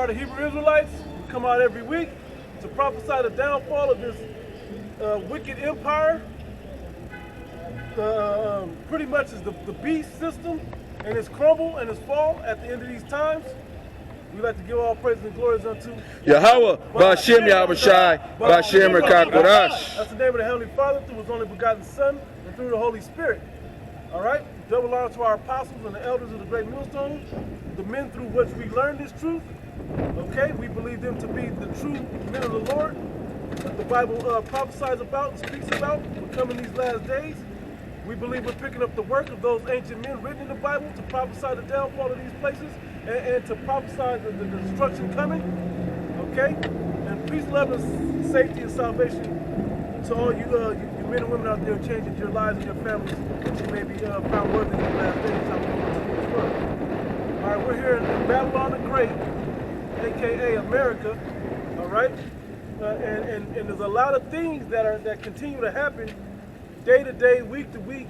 are the Hebrew Israelites. We come out every week to prophesy the downfall of this wicked empire. Pretty much is the beast system and its crumble and its fall at the end of these times. We like to give all praise and glories unto Yahweh, Ba'Shem Yahushai, Ba'Shem Rekakodash. That's the name of the Heavenly Father, through His only begotten Son, and through the Holy Spirit. All right? Double honor to our apostles and the elders of the great millstone, the men through which we learned this truth. Okay? We believe them to be the true men of the Lord that the Bible prophesies about and speaks about for coming these last days. We believe we're picking up the work of those ancient men written in the Bible to prophesy the downfall of these places and to prophesy the destruction coming. Okay? And peace, love, and safety and salvation to all you men and women out there changing your lives and your families that you may be found worthy in the last days. How we want to this world. All right, we're here in Babylon the Great, aka America. All right? And there's a lot of things that continue to happen day to day, week to week,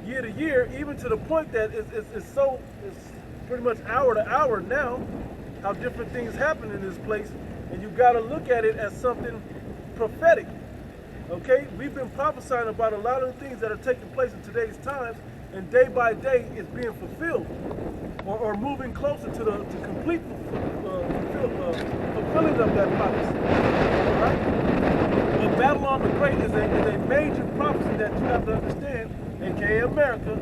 year to year, even to the point that it's pretty much hour to hour now, how different things happen in this place, and you got to look at it as something prophetic. Okay, we've been prophesying about a lot of the things that are taking place in today's times, and day by day it's being fulfilled, or moving closer to the complete fulfilling of that prophecy. All right. But Babylon the Great is a major prophecy that you have to understand, aka America,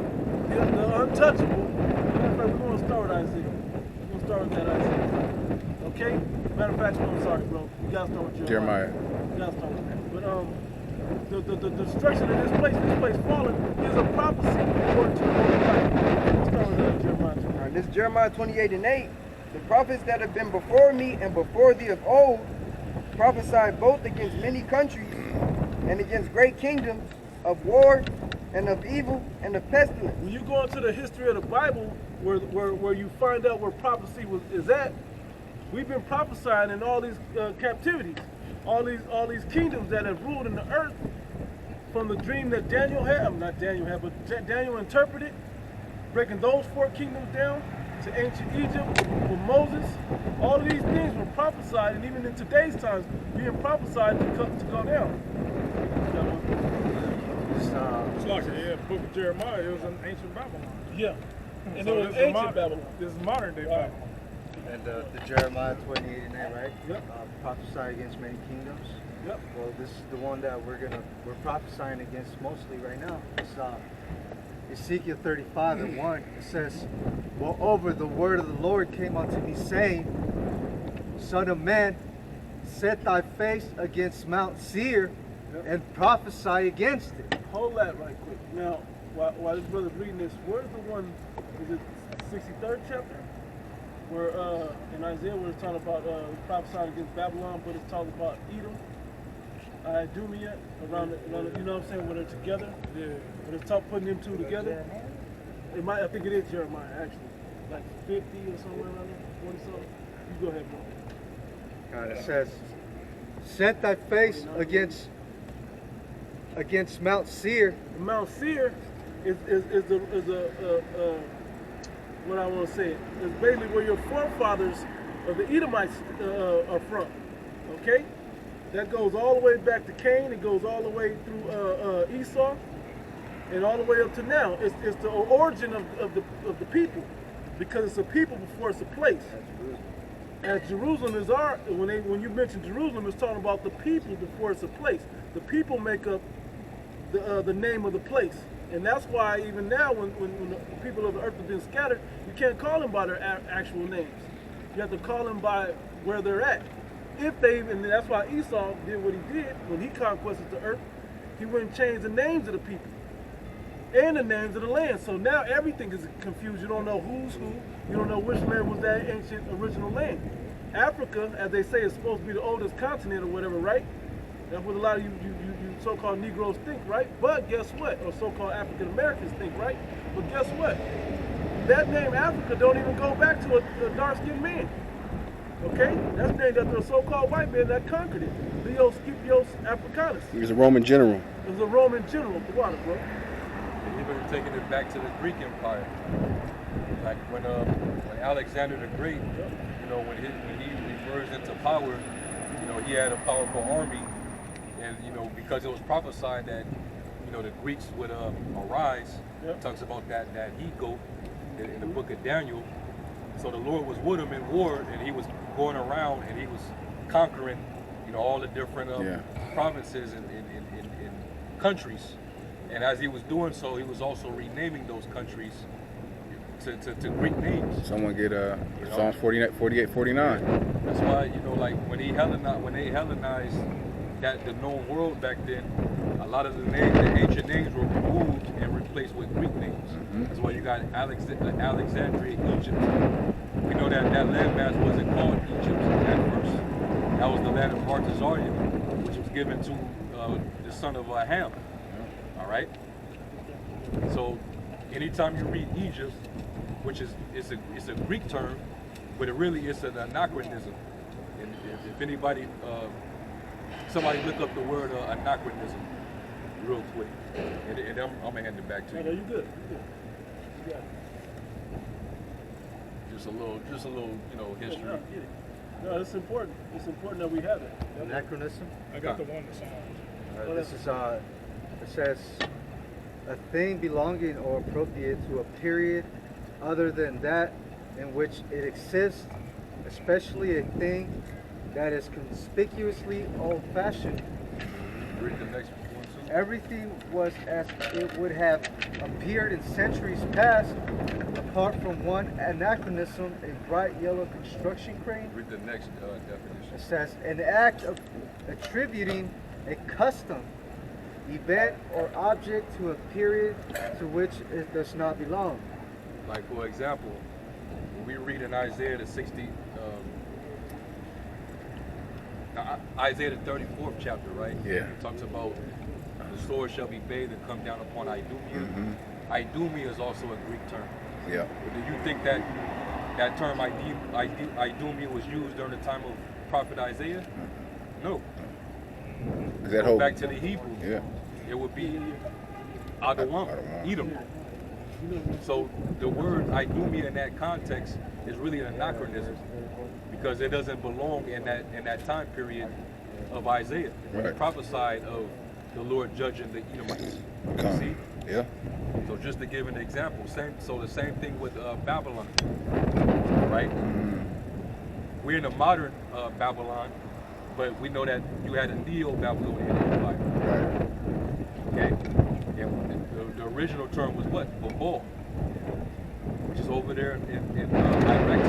the untouchable. We're going to start with Isaiah. We're going to start with that Isaiah. Okay? Matter of fact, I'm sorry, bro. You got to start with Jeremiah. You got to start with that. But the destruction of this place falling, is a prophecy according to the Holy Bible. Let's start with Jeremiah. All right, this is Jeremiah 28:8. The prophets that have been before me and before thee of old prophesied both against many countries and against great kingdoms, of war and of evil and of pestilence. When you go into the history of the Bible, where you find out where prophecy is at, we've been prophesying in all these captivities, all these kingdoms that have ruled in the earth, from the dream that Daniel had, not Daniel had, but Daniel interpreted, breaking those 4 kingdoms down to ancient Egypt with Moses. All of these things were prophesied, and even in today's times, being prophesied to go down. It's like the book of Jeremiah. It was in ancient Babylon. Yeah, and So it was ancient Babylon. This is modern day Babylon. And the Jeremiah 28:9, right? Yep. Prophesy against many kingdoms. Yep. Well, this is the one that we're prophesying against mostly right now. It's Ezekiel 35:1. It says, "Moreover, the word of the Lord came unto me, saying, Son of man, set thy face against Mount Seir, and prophesy against it." Hold that right quick. Now, while this brother's reading this, where's the one? Is it 63rd chapter? Where in Isaiah, where it's talking about prophesying against Babylon, but it's talking about Edom, Idumea, around the, you know what I'm saying, when they're together. Yeah. When it's talk putting them two together. It might, I think it is Jeremiah actually, like 50 or somewhere around there, 40 something. You go ahead, bro. God, it says, "Set thy face against Mount Seir." Mount Seir is what I want to say. It's basically where your forefathers of the Edomites are from. Okay, that goes all the way back to Cain. It goes all the way through Esau, and all the way up to now. It's the origin of the people, because it's a people before it's a place. As Jerusalem is when you mention Jerusalem, it's talking about the people before it's a place. The people make up the name of the place. And that's why even now when the people of the earth have been scattered, you can't call them by their actual names. You have to call them by where they're at. And that's why Esau did what he did when he conquered the earth. He went and changed the names of the people and the names of the land. So now everything is confused. You don't know who's who. You don't know which land was that ancient original land. Africa, as they say, is supposed to be the oldest continent or whatever, right? That's what a lot of you so-called Negroes think, right? But guess what? Or so-called African Americans think, right? But guess what? That name Africa don't even go back to a dark-skinned man. Okay? That's named after a so-called white man that conquered it. Leo Scipios Africanus. He was a Roman general. It was a Roman general. The water, bro. even taking it back to the Greek Empire. Like when Alexander the Great, you know, when he emerged into power, you know, he had a powerful army, and you know, because it was prophesied that, you know, the Greeks would arise. It talks about that he-goat in the book of Daniel. So the Lord was with him in war, and he was going around and he was conquering, you know, all the different provinces and countries. And as he was doing so, he was also renaming those countries to Greek names. Someone get Psalms 48, 49. That's why, you know, like when they Hellenized the known world back then, a lot of the ancient names were removed and replaced with Greek names. That's why you got Alexandria, Egypt. We know that landmass wasn't called Egypt at first. That was the land of Artaxerxes, which was given to the son of Ham. All right. So, anytime you read Egypt, which is a Greek term, but it really is an anachronism. And if anybody, somebody look up the word anachronism real quick, and I'm gonna hand it back to you. No, you good. You got it. Just a little, you know, history. No, get it. No, it's important. It's important that we have it. Anachronism. I got the one that's on. This is it says a thing belonging or appropriate to a period other than that in which it exists, especially a thing that is conspicuously old-fashioned. Read the next one too. Everything was as it would have appeared in centuries past, apart from one anachronism, a bright yellow construction crane. Read the next definition. It says an act of attributing a custom, event, or object to a period to which it does not belong. Like, for example, when we read in Isaiah the 60, Isaiah the 34th chapter, right? Yeah. It talks about the sword shall be bathed and come down upon Idumea. Idumea is also a Greek term. Yeah. But do you think that term Idumea was used during the time of Prophet Isaiah? No. That Go whole, back to the Hebrew. Yeah. It would be Adawam, Edom. So the word Idumea in that context is really an anachronism because it doesn't belong in that time period of Isaiah. Right. It prophesied of the Lord judging the Edomites. You see? Yeah. So just to give an example, the same thing with Babylon, right? We're in a modern Babylon, but we know that you had a Neo-Babylonian Empire. Right. Okay? And the original term was what? Babel, which is over there in Iraq.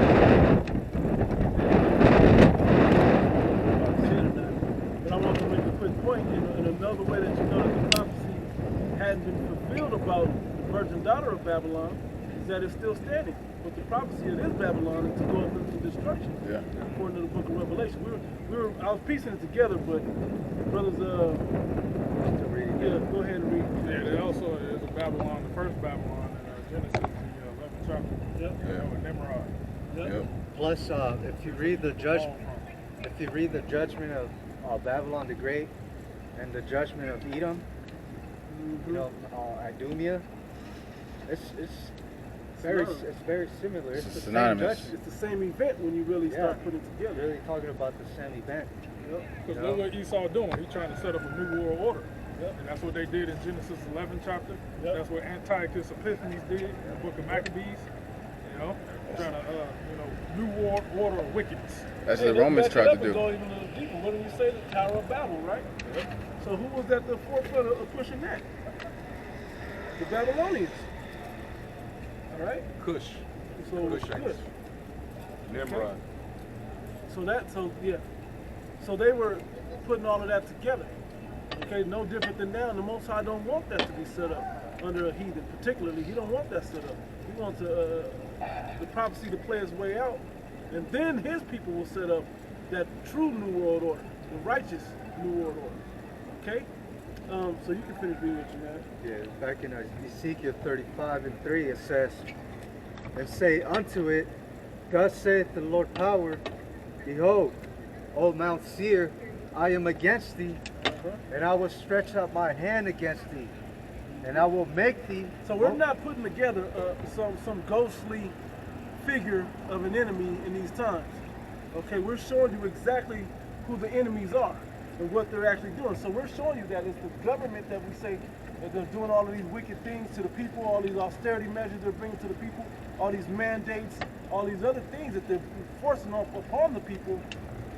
But I want to make a quick point. In another way that you know that the prophecy hadn't been fulfilled about the virgin daughter of Babylon is that it's still standing. But the prophecy of this Babylon is to go up into destruction. Yeah. According to the book of Revelation. I was piecing it together, but brothers, yeah, go ahead and read. Yeah, there also is a Babylon, the first Babylon in Genesis, the 11th chapter. Yep. Yeah. With Nimrod. Yep. Plus, if you read the judgment of Babylon the Great and the judgment of Edom, you know, Idumea, it's very similar. It's the same synonymous. judgment. It's the same event when you really start putting it together. Really talking about the same event. Because that's what Esau doing. He's trying to set up a new world order. And that's what they did in Genesis 11 chapter. That's what Antiochus Epiphanes did in the book of Maccabees. You know, trying to, new world order of wickedness. That's what the Romans tried to do. Go even a little deeper. What did we say? The Tower of Babel, right? So who was at the forefront of pushing that? The Babylonians. All right? Cush. So Cushites. Nimrod. So they were putting all of that together. Okay, no different than now. And the Most High don't want that to be set up under a heathen, particularly. He don't want that set up. He wants the prophecy to play its way out, and then his people will set up that true New World Order, the righteous New World Order. Okay? So you can finish reading what you had. Yeah, back in Ezekiel 35:3, it says, and say unto it, thus saith the Lord power, behold, O Mount Seir, I am against thee, and I will stretch out my hand against thee, and I will make thee. So we're not putting together some ghostly figure of an enemy in these times. Okay, we're showing you exactly who the enemies are and what they're actually doing. So we're showing you that it's the government that we say that they're doing all of these wicked things to the people, all these austerity measures they're bringing to the people, all these mandates, all these other things that they're forcing upon the people.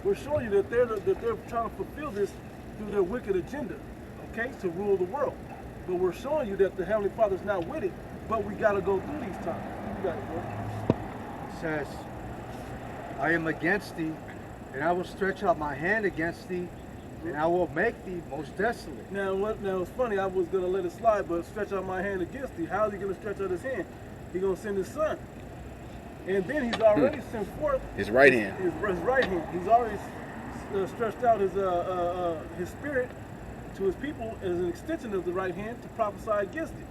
We're showing you that they're trying to fulfill this through their wicked agenda, okay, to rule the world. But we're showing you that the Heavenly Father's not with it, but we got to go through these times. You got it, bro. It says, I am against thee, and I will stretch out my hand against thee, and I will make thee most desolate. Now it's funny, I was going to let it slide, but stretch out my hand against thee. How is he going to stretch out his hand? He's going to send his son. And then he's already sent forth His right hand. His right hand. He's already stretched out his spirit to his people as an extension of the right hand to prophesy against it.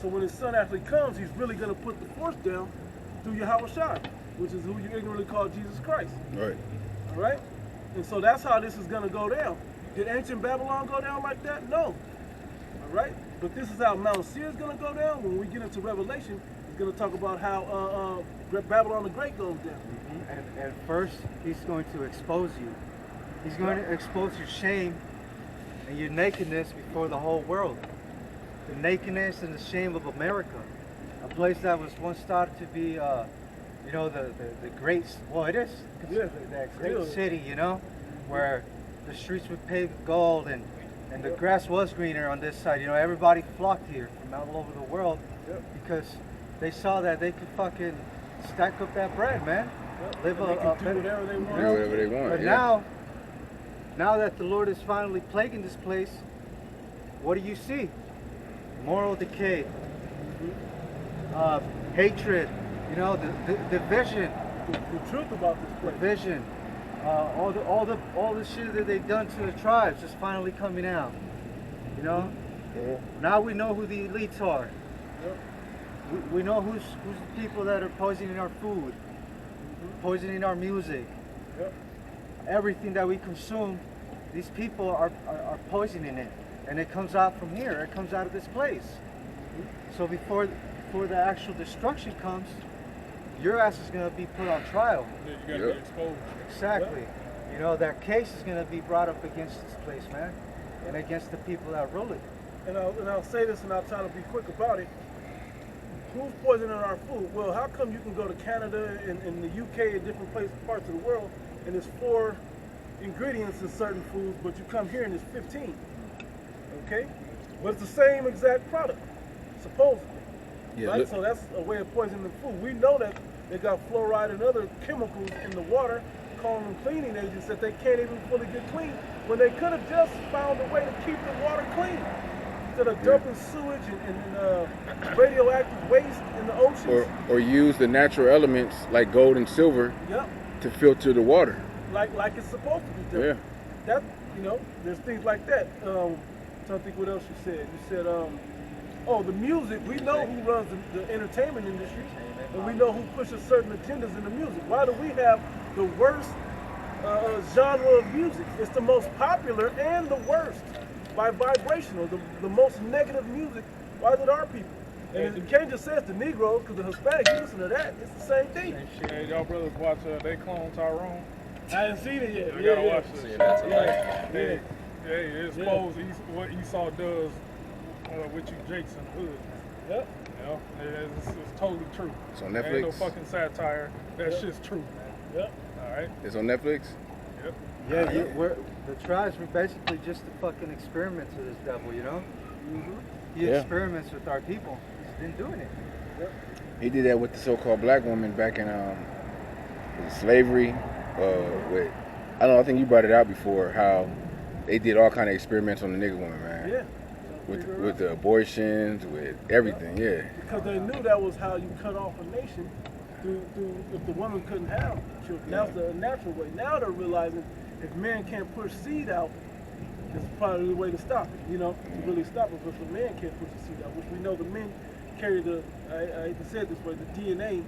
So when his son actually comes, he's really going to put the force down through Yahweh Shai, which is who you ignorantly call Jesus Christ. Right. All right? And so that's how this is going to go down. Did ancient Babylon go down like that? No. All right? But this is how Mount Seir is going to go down. When we get into Revelation, it's going to talk about how Babylon the Great goes down. And first, he's going to expose you. He's going to expose your shame and your nakedness before the whole world. The nakedness and the shame of America. A place that was once thought to be, you know, the great, well, it is that great city, you know, where the streets were paved with gold and the grass was greener on this side. You know, everybody flocked here from all over the world because they saw that they could fucking stack up that bread, man. Live do whatever they want. Whatever they want. But now that the Lord is finally plaguing this place, what do you see? Moral decay, hatred, you know, the division. The truth about this place. Division, all the shit that they've done to the tribes is finally coming out. You know, now we know who the elites are. We know who's the people that are poisoning our food, poisoning our music. Everything that we consume, these people are poisoning it, and it comes out from here. It comes out of this place. So before the actual destruction comes, your ass is going to be put on trial. Yeah, you got to be exposed. Exactly. You know, that case is going to be brought up against this place, man, and against the people that rule it. And I'll say this, and I'll try to be quick about it. Who's poisoning our food? Well, how come you can go to Canada and the UK and different parts of the world, and there's 4 ingredients in certain foods, but you come here and there's 15? Okay? But it's the same exact product, supposedly. Yeah, right? look. So that's a way of poisoning the food. We know that they got fluoride and other chemicals in the water, calling them cleaning agents, that they can't even fully get clean, when they could have just found a way to keep the water clean. Instead of dumping sewage and radioactive waste in the oceans. Or use the natural elements like gold and silver to filter the water. Like it's supposed to be done. Yeah. That, you know, there's things like that. Trying to think what else you said. You said, oh, the music. We know who runs the entertainment industry, and we know who pushes certain agendas in the music. Why do we have the worst genre of music? It's the most popular and the worst by vibration, or the most negative music. Why is it our people? And you can't just say it's the Negroes, because the Hispanics, you listen to that, it's the same thing. Hey, y'all brothers watch They Clone Tyrone? I haven't seen it yet. You gotta watch Yeah. this. Hey, it exposed what Esau does with you Jakes in the hood. Yep. You know, it's totally true. It's on There ain't no Netflix. fucking satire. That shit's true, man. Yep. All right? It's on Netflix. Yep. Yeah, the tribes were basically just the fucking experiments of this devil, you know? He experiments with our people. He's been doing it. He did that with the so-called black woman back in slavery. With I don't know. I think you brought it out before how they did all kind of experiments on the nigga woman, man. Yeah. With the abortions, with everything. Yeah. Because they knew that was how you cut off a nation through if the woman couldn't have children. That's the natural way. Now they're realizing if man can't push seed out, it's probably the way to stop it, you know, to really stop it. But if a man can't push the seed out, which we know the men carry I hate to say it this way, the DNA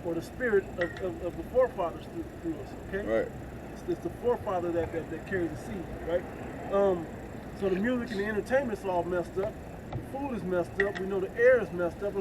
or the spirit of the forefathers through us, okay? Right. It's the forefather that carries the seed, right? So the music and the entertainment's all messed up. the food is messed up. We know the air is messed up. And